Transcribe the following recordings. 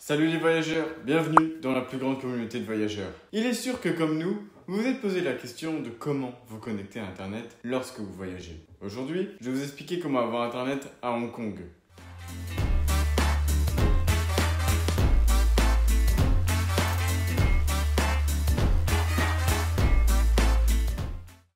Salut les voyageurs, bienvenue dans la plus grande communauté de voyageurs. Il est sûr que comme nous, vous vous êtes posé la question de comment vous connecter à Internet lorsque vous voyagez. Aujourd'hui, je vais vous expliquer comment avoir Internet à Hong Kong.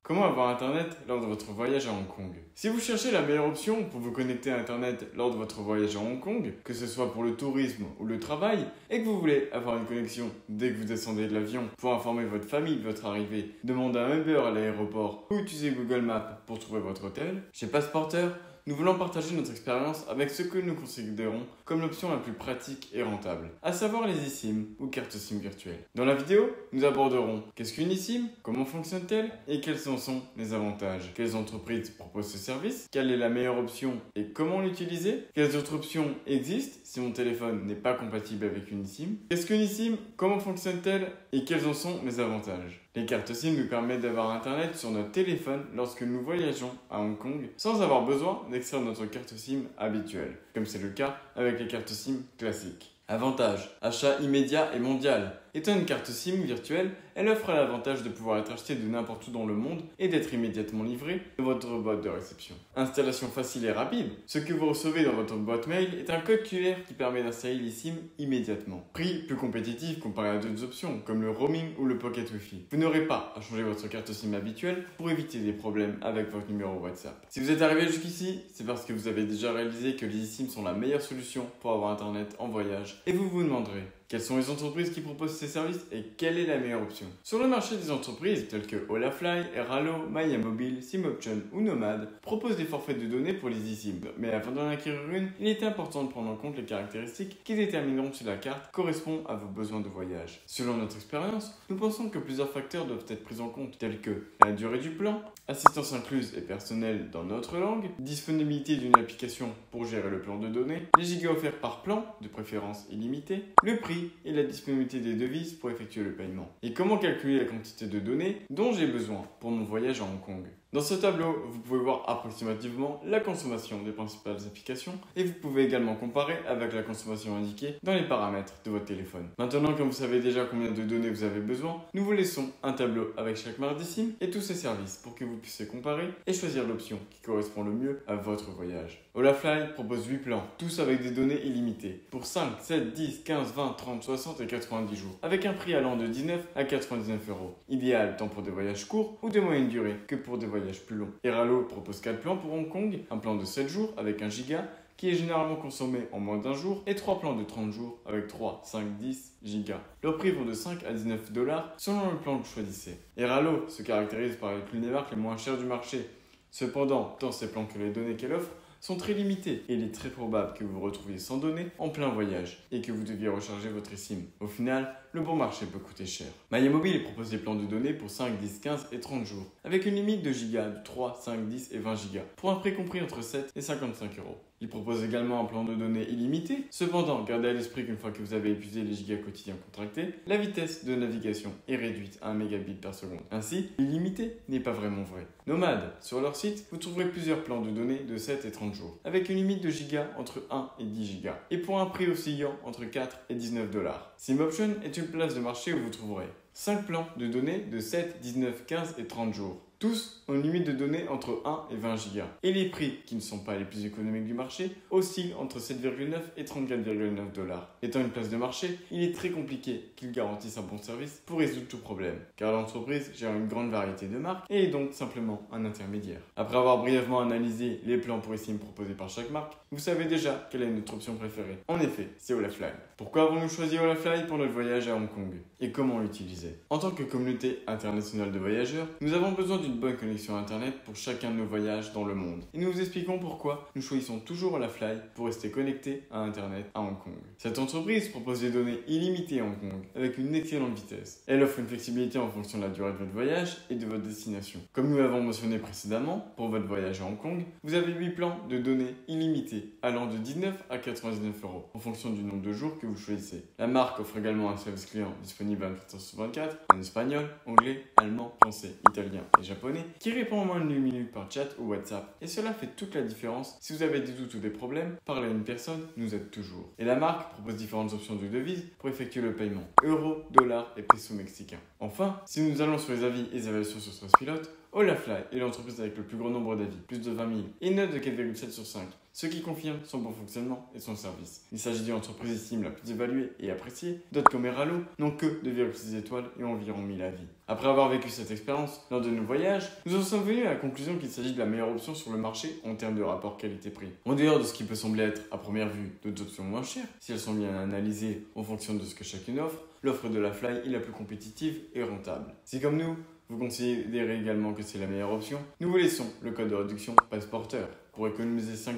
Comment avoir Internet lors de votre voyage à Hong Kong? Si vous cherchez la meilleure option pour vous connecter à Internet lors de votre voyage à Hong Kong, que ce soit pour le tourisme ou le travail, et que vous voulez avoir une connexion dès que vous descendez de l'avion pour informer votre famille de votre arrivée, demander un Uber à l'aéroport ou utiliser Google Maps pour trouver votre hôtel, chez Passeporter, nous voulons partager notre expérience avec ce que nous considérons comme l'option la plus pratique et rentable, à savoir les eSIM ou cartes SIM virtuelles. Dans la vidéo, nous aborderons qu'est-ce qu'une eSIM, comment fonctionne-t-elle et quels en sont les avantages. Quelles entreprises proposent ce service, quelle est la meilleure option et comment l'utiliser, quelles autres options existent si mon téléphone n'est pas compatible avec une eSIM, qu'est-ce qu'une eSIM, comment fonctionne-t-elle et quels en sont les avantages. Les cartes SIM nous permettent d'avoir Internet sur notre téléphone lorsque nous voyageons à Hong Kong sans avoir besoin d'extraire notre carte SIM habituelle, comme c'est le cas avec les cartes SIM classiques. Avantage, achat immédiat et mondial. Étant une carte SIM virtuelle, elle offre l'avantage de pouvoir être achetée de n'importe où dans le monde et d'être immédiatement livrée de votre boîte de réception. Installation facile et rapide. Ce que vous recevez dans votre boîte mail est un code QR qui permet d'installer l'eSIM immédiatement. Prix plus compétitif comparé à d'autres options comme le roaming ou le pocket Wi-Fi. Vous n'aurez pas à changer votre carte SIM habituelle pour éviter des problèmes avec votre numéro WhatsApp. Si vous êtes arrivé jusqu'ici, c'est parce que vous avez déjà réalisé que les eSIM sont la meilleure solution pour avoir Internet en voyage et vous vous demanderez quelles sont les entreprises qui proposent ces services et quelle est la meilleure option? Sur le marché, des entreprises telles que Olafly, Airalo, MyMobile, SimOption ou Nomad proposent des forfaits de données pour les eSIM. Mais avant d'en acquérir une, il est important de prendre en compte les caractéristiques qui détermineront si la carte correspond à vos besoins de voyage. Selon notre expérience, nous pensons que plusieurs facteurs doivent être pris en compte, tels que la durée du plan, assistance incluse et personnelle dans notre langue, disponibilité d'une application pour gérer le plan de données, les gigas offerts par plan, de préférence illimité, le prix et la disponibilité des devises pour effectuer le paiement. Et comment calculer la quantité de données dont j'ai besoin pour mon voyage à Hong Kong. Dans ce tableau, vous pouvez voir approximativement la consommation des principales applications et vous pouvez également comparer avec la consommation indiquée dans les paramètres de votre téléphone. Maintenant que vous savez déjà combien de données vous avez besoin, nous vous laissons un tableau avec chaque marque d'eSIM et tous ses services pour que vous puissiez comparer et choisir l'option qui correspond le mieux à votre voyage. Olafly propose 8 plans, tous avec des données illimitées, pour 5, 7, 10, 15, 20, 30, 60 et 90 jours, avec un prix allant de 19 à 99 €. Idéal tant pour des voyages courts ou de moyenne durée que pour des voyages plus long. Airalo propose 4 plans pour Hong Kong, un plan de 7 jours avec 1 giga qui est généralement consommé en moins d'un jour et 3 plans de 30 jours avec 3, 5, 10 gigas. Leurs prix vont de 5 à 19 $ selon le plan que vous choisissez. Airalo se caractérise par être l'une des marques les moins chères du marché. Cependant, tant ses plans que les données qu'elle offre sont très limités et il est très probable que vous vous retrouviez sans données en plein voyage et que vous deviez recharger votre eSIM. Au final, le bon marché peut coûter cher. MyMobile propose des plans de données pour 5, 10, 15 et 30 jours avec une limite de gigas de 3, 5, 10 et 20 gigas pour un prix compris entre 7 et 55 €. Il propose également un plan de données illimité. Cependant, gardez à l'esprit qu'une fois que vous avez épuisé les gigas quotidiens contractés, la vitesse de navigation est réduite à 1 mégabit par seconde. Ainsi, l'illimité n'est pas vraiment vrai. Nomad, sur leur site, vous trouverez plusieurs plans de données de 7 et 30 jours, avec une limite de gigas entre 1 et 10 gigas, et pour un prix oscillant entre 4 et 19 $. SimOption est une place de marché où vous trouverez 5 plans de données de 7, 19, 15 et 30 jours. Tous ont une limite de données entre 1 et 20 gigas. Et les prix, qui ne sont pas les plus économiques du marché, oscillent entre 7,9 et 34,9 $. Étant une place de marché, il est très compliqué qu'ils garantissent un bon service pour résoudre tout problème, car l'entreprise gère une grande variété de marques et est donc simplement un intermédiaire. Après avoir brièvement analysé les plans pour eSIM proposés par chaque marque, vous savez déjà quelle est notre option préférée. En effet, c'est Olafly. Pourquoi avons-nous choisi Olafly pour notre voyage à Hong Kong? Et comment l'utiliser? En tant que communauté internationale de voyageurs, nous avons besoin d'une bonne connexion Internet pour chacun de nos voyages dans le monde. Et nous vous expliquons pourquoi nous choisissons toujours Olafly pour rester connectés à Internet à Hong Kong. Cette entreprise propose des données illimitées à Hong Kong avec une excellente vitesse. Elle offre une flexibilité en fonction de la durée de votre voyage et de votre destination. Comme nous l'avons mentionné précédemment, pour votre voyage à Hong Kong, vous avez 8 plans de données illimitées allant de 19 à 99 € en fonction du nombre de jours que vous choisissez. La marque offre également un service client disponible 24 h sur 24 en espagnol, anglais, allemand, français, italien et japonais. japonais qui répond en moins de 1 minute par chat ou WhatsApp. Et cela fait toute la différence. Si vous avez des doutes ou des problèmes, parlez à une personne nous aide toujours. Et la marque propose différentes options de devises pour effectuer le paiement. Euro, dollar et peso mexicain. Enfin, si nous allons sur les avis et les évaluations sur Trustpilot, Olafly est l'entreprise avec le plus grand nombre d'avis, plus de 20 000, et une note de 4,7 sur 5, ce qui confirme son bon fonctionnement et son service. Il s'agit d'une entreprise estime la plus évaluée et appréciée. D'autres comme Eralo n'ont que 2,6 étoiles et environ 1000 avis. Après avoir vécu cette expérience lors de nos voyages, nous en sommes venus à la conclusion qu'il s'agit de la meilleure option sur le marché en termes de rapport qualité-prix. En dehors de ce qui peut sembler être, à première vue, d'autres options moins chères, si elles sont bien analysées en fonction de ce que chacune offre, l'offre de Olafly est la plus compétitive et rentable. Si comme nous, vous considérez également que c'est la meilleure option, nous vous laissons le code de réduction PASSEPORTEUR pour économiser 5%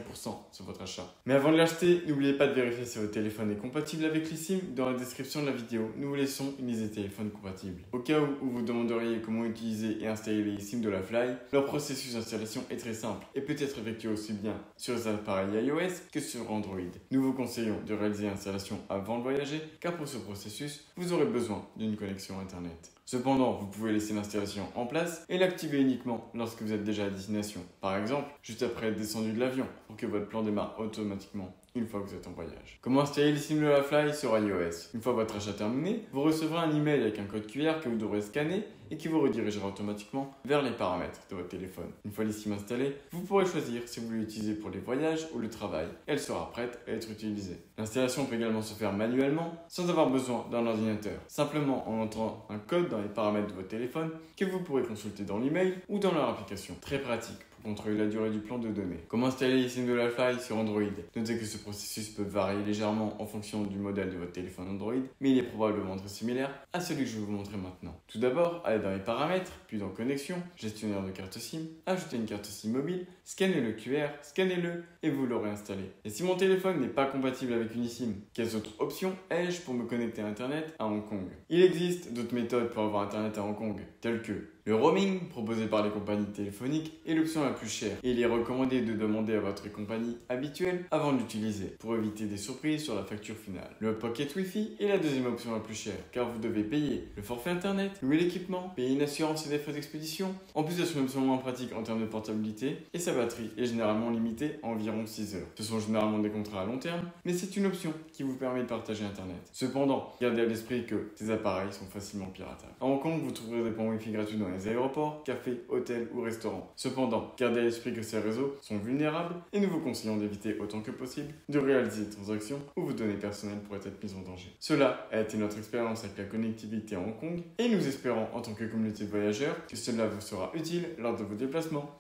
sur votre achat. Mais avant de l'acheter, n'oubliez pas de vérifier si votre téléphone est compatible avec l'eSIM. Dans la description de la vidéo, nous vous laissons une liste des téléphones compatibles. Au cas où vous demanderiez comment utiliser et installer les eSIM de Olafly, leur processus d'installation est très simple et peut être effectué aussi bien sur les appareils iOS que sur Android. Nous vous conseillons de réaliser l'installation avant de voyager, car pour ce processus, vous aurez besoin d'une connexion Internet. Cependant, vous pouvez laisser l'installation en place et l'activer uniquement lorsque vous êtes déjà à destination. Par exemple, juste après être descendu de l'avion, pour que votre plan démarre automatiquement une fois que vous êtes en voyage. Comment installer les SIM de Olafly sur iOS? Une fois votre achat terminé, vous recevrez un email avec un code QR que vous devrez scanner et qui vous redirigera automatiquement vers les paramètres de votre téléphone. Une fois les SIM installés, vous pourrez choisir si vous voulez l'utiliser pour les voyages ou le travail. Elle sera prête à être utilisée. L'installation peut également se faire manuellement sans avoir besoin d'un ordinateur, simplement en entrant un code dans les paramètres de votre téléphone que vous pourrez consulter dans l'email ou dans leur application. Très pratique pour contrôler la durée du plan de données. Comment installer les SIM de Olafly sur Android? Notez que ce processus peut varier légèrement en fonction du modèle de votre téléphone Android, mais il est probablement très similaire à celui que je vais vous montrer maintenant. Tout d'abord, allez dans les paramètres, puis dans Connexion, Gestionnaire de carte SIM, ajoutez une carte SIM mobile, scannez le QR, scannez-le et vous l'aurez installé. Et si mon téléphone n'est pas compatible avec une eSIM, quelles autres options ai-je pour me connecter à Internet à Hong Kong? Il existe d'autres méthodes pour avoir Internet à Hong Kong, telles que le roaming, proposé par les compagnies téléphoniques, est l'option la plus chère et il est recommandé de demander à votre compagnie habituelle avant de l'utiliser pour éviter des surprises sur la facture finale. Le Pocket Wi-Fi est la deuxième option la plus chère car vous devez payer le forfait internet, louer l'équipement, payer une assurance et des frais d'expédition. En plus d'être une option moins pratique en termes de portabilité et sa batterie est généralement limitée à environ 6 heures. Ce sont généralement des contrats à long terme, mais c'est une option qui vous permet de partager internet. Cependant, gardez à l'esprit que ces appareils sont facilement piratables. À Hong Kong, vous trouverez des points Wi-Fi gratuits dans les aéroports, cafés, hôtels ou restaurants. Cependant, gardez à l'esprit que ces réseaux sont vulnérables et nous vous conseillons d'éviter autant que possible de réaliser des transactions où vos données personnelles pourraient être mises en danger. Cela a été notre expérience avec la connectivité à Hong Kong et nous espérons en tant que communauté de voyageurs que cela vous sera utile lors de vos déplacements.